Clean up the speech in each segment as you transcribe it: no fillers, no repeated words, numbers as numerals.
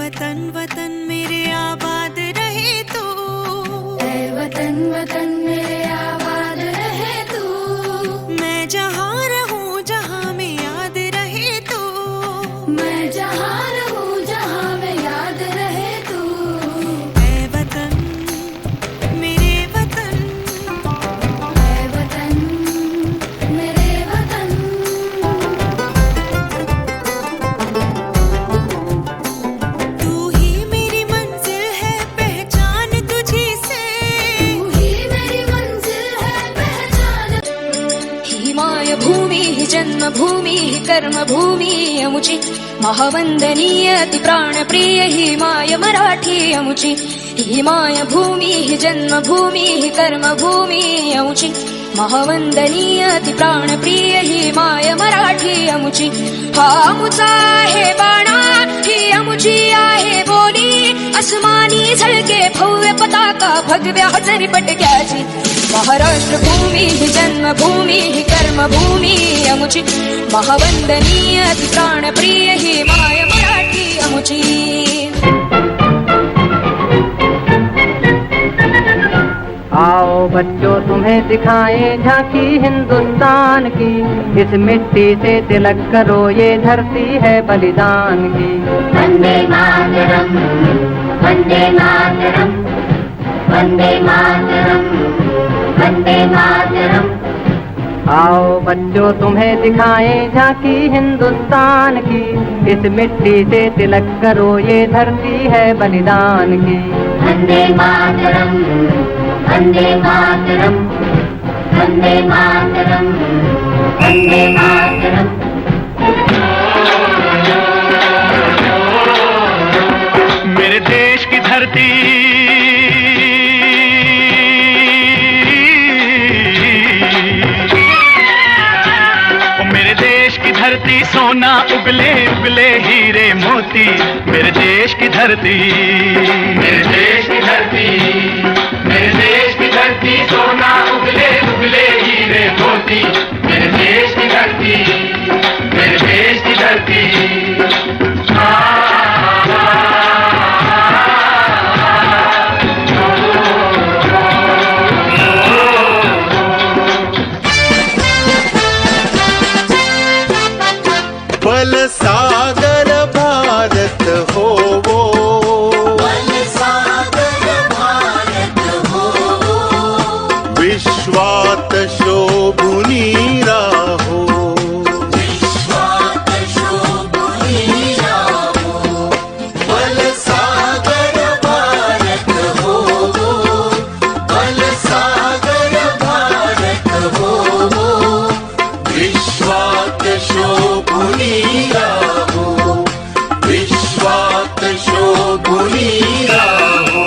वतन वतन मेरे आबाद रहे तू, ऐ वतन वतन मेरे आबाद रहे तू। मैं जहाँ रहूँ जहाँ में याद रहे तू, मैं जहाँ रहूँ जहाँ में याद रहे तू। ऐ वतन मेरे वतन, ऐ वतन मेरे वतन। तू ही मेरी मंजिल है पहचान तुझी से, तू ही मेरी मंजिल है पहचान। हिमाय भूमि जन्मभूमि कर्मभूमि अमुचि महावंदनीय अति प्राणप्रिय हिमाय मराठी अमुचि। हिमाय भूमि जन्मभूमि कर्मभूमि अमुचि महावंदनीय अति प्राणप्रिय हिमाय मराठी अमुचि। हा अमुचा आहे बाणा ही अमुची आहे बोली, अस्मानी झळके भव्य पताका भगव्या हजरी पटक्याची। महाराष्ट्र भूमि जन्मभूमि कर्मभूमि अमुचि महावंदनीय अति प्राणप्रिय हिमाय मराठी अमुचि। आओ बच्चों तुम्हें दिखाएं झांकी हिंदुस्तान की, इस मिट्टी से तिलक करो ये धरती है बलिदान की। वंदे मातरम, वंदे मातरम, वंदे मातरम, वंदे मातरम। आओ बच्चों तुम्हें दिखाएं झांकी हिंदुस्तान की, इस मिट्टी से तिलक करो ये धरती है बलिदान की। वंदे मातरम, वंदे मातरम, वंदे मातरम, वंदे मातरम। मेरे देश की धरती मेरे देश की धरती सोना उगले उगले हीरे मोती। मेरे देश की धरती, मेरे देश की धरती, मेरे देश की धरती सोना उगले उगले हीरे मोती। मेरे देश की धरती, मेरे देश की धरती। बल सागर भारत हो वो, बल सागर भारत हो वो, विश्वात शोभुनी राहो, विश्वात शोभुनी राहो। बल सागर भारत हो वो, बल सागर भारत हो वो, विश्वात शोभुनी राहो, विश्वात शोभुनी राहो।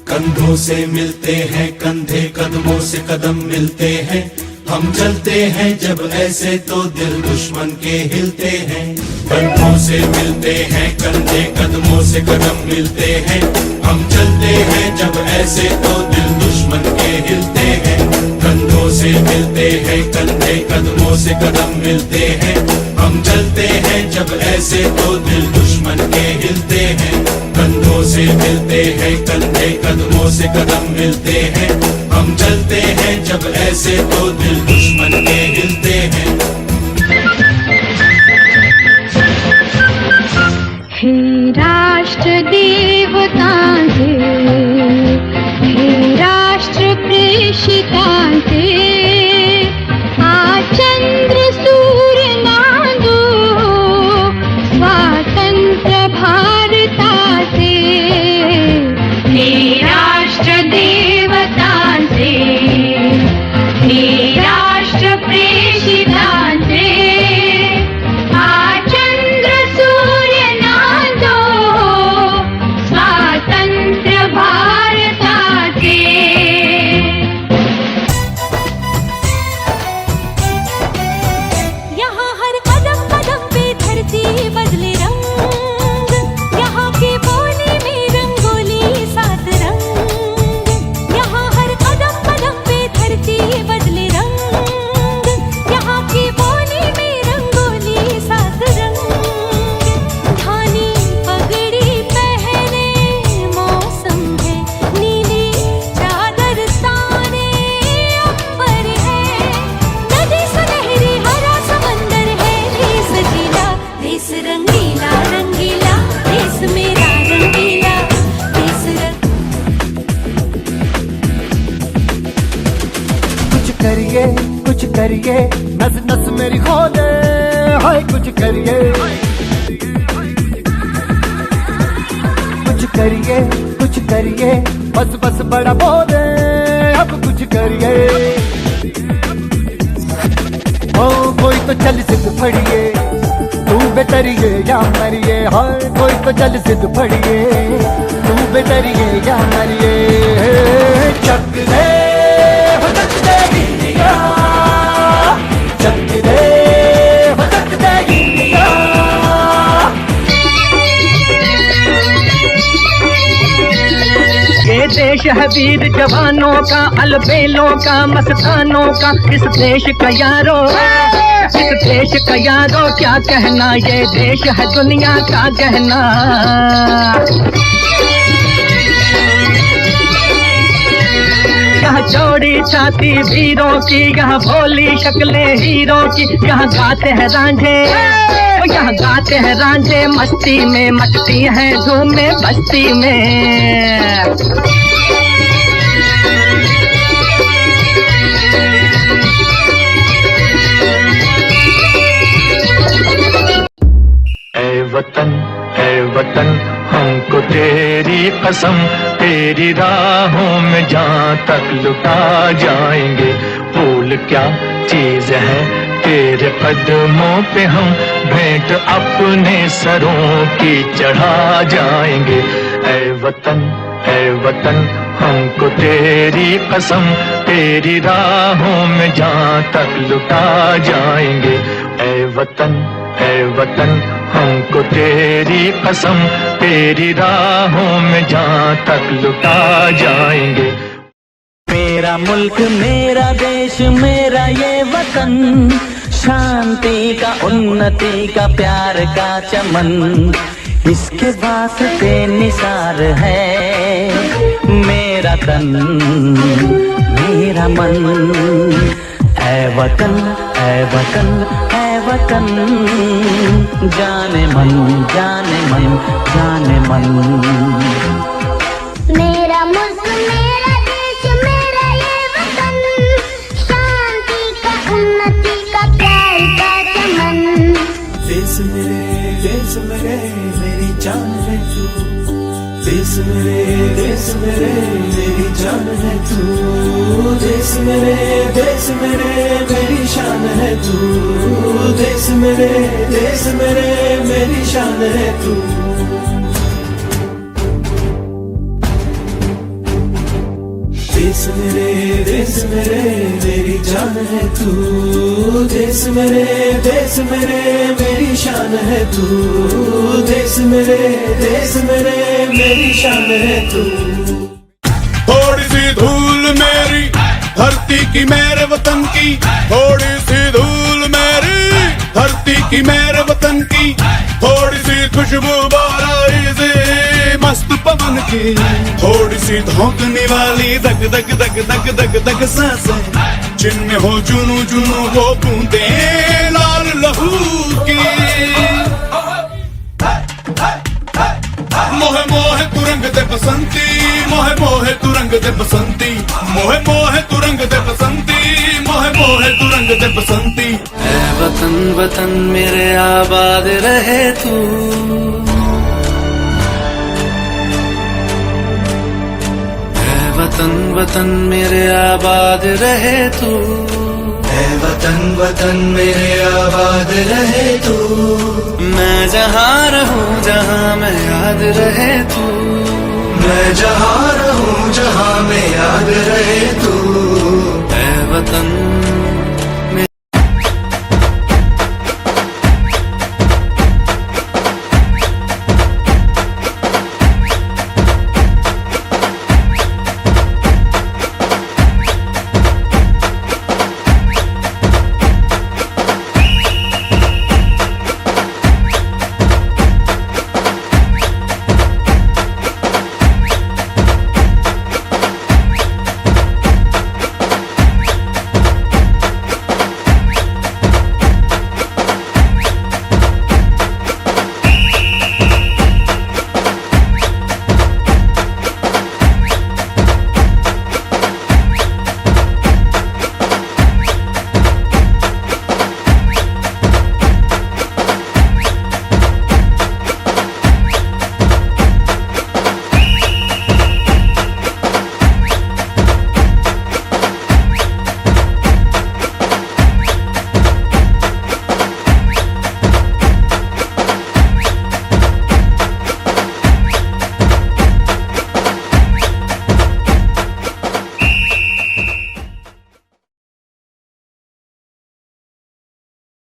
कंधों से मिलते हैं कंधे, कदमों से कदम मिलते हैं। हम चलते हैं जब ऐसे तो दिल दुश्मन के हिलते हैं। कंधों से मिलते हैं कंधे, कदमों से कदम मिलते हैं। हम चलते हैं जब ऐसे तो दिल दुश्मन के हिलते हैं। कंधों से मिलते हैं कंधे, कदमों से कदम मिलते हैं। हम चलते हैं जब ऐसे तो दिल दुश्मन के हिलते हैं। कंधों से मिलते हैं कंधे, कदमों से कदम मिलते हैं। हम चलते हैं जब ऐसे तो दिल दुश्मन के हिलते हैं। हे राष्ट्र देवतांचे, हे राष्ट्र प्रेषितांचे, आज चंद्र सूर्य नांदो स्वातंत्र्य भारताचे। हे राष्ट्र देवतांचे, हे राष्ट्र मेरी खो दे, हाय कुछ करिए, कुछ करिए, कुछ करिए, बस बस बड़ा बोले, अब कुछ करिए। ओ कोई तो चल सिद्ध फड़िए, तू बेतरिए या मरिए, हाय कोई तो चल सिद्ध फड़िए, तू बेतरिए या मरिए। चक दे हो चक दे इंडिया, चक दे हो चक दे इंडिया। ये देश है वीर जवानों का, अलबेलों का, मस्तानों का, इस देश का यारो, इस देश का यारो क्या कहना, ये देश है दुनिया का गहना। यहाँ चौड़ी छाती वीरों की, यहाँ भोली शक्लें हीरों की, यहाँ गाते हैं रांझे, यहाँ गाते हैं रांझे, मस्ती में मचती हैं धूमें बस्ती में। ऐ वतन हमको तेरी कसम, तेरी राहों में जहाँ तक लुटा जाएंगे। फूल क्या चीज है तेरे कदमों पे, हम भेंट अपने सरों की चढ़ा जाएंगे। ऐ वतन हमको तेरी कसम, तेरी राहों में जहाँ तक लुटा जाएंगे। ऐ वतन हमको तेरी कसम, तेरी राहों में जहाँ तक लुटा जाएंगे। मेरा मुल्क मेरा देश मेरा ये वतन, शांति का उन्नति का प्यार का चमन, इसके वास्ते निसार है मेरा तन मेरा मन। ऐ वतन ऐ वतन ऐ वतन, जाने मन जाने मन जाने मन। मेरा मुल्क मेरा देश मेरा ये वतन, शांति का उन्नति का प्यार का चमन। देश मेरे मेरी जान है तू, देश मेरे मेरी जान है तू, देश मेरे मेरी शान है तू, देश मेरे मेरी शान है तू। देश मेरे मेरी जान है तू, देश मेरे मेरी शान है तू, देश मेरे मेरी शान है तू। थोड़ी सी धूल मेरी धरती की मेरे वतन की, थोड़ी सी धूल मेरी धरती की मेरे वतन की, थोड़ी सी खुशबू बाराई से मस्त पवन की, थोड़ी सी धोकने वाली दग दग दग दग दग दग सांसें, जिनमें हो जुनू जुनू वो बूंदे लाल लहू की। मोहे मोहे तू रंग दे बसंती, मोहे मोहे तू रंग दे बसंती, मोहे मोहे तू रंग दे बसंती, मोहे मोहे तू रंग दे बसंती। ऐ वतन वतन मेरे आबाद रहे तू, ऐ वतन वतन मेरे आबाद रहे तू, ऐ वतन मेरे आबाद रहे तू। मैं जहाँ रहूँ जहाँ मैं याद रहे तू, मैं जहाँ रहूँ जहाँ मैं याद रहे तू। ऐ वतन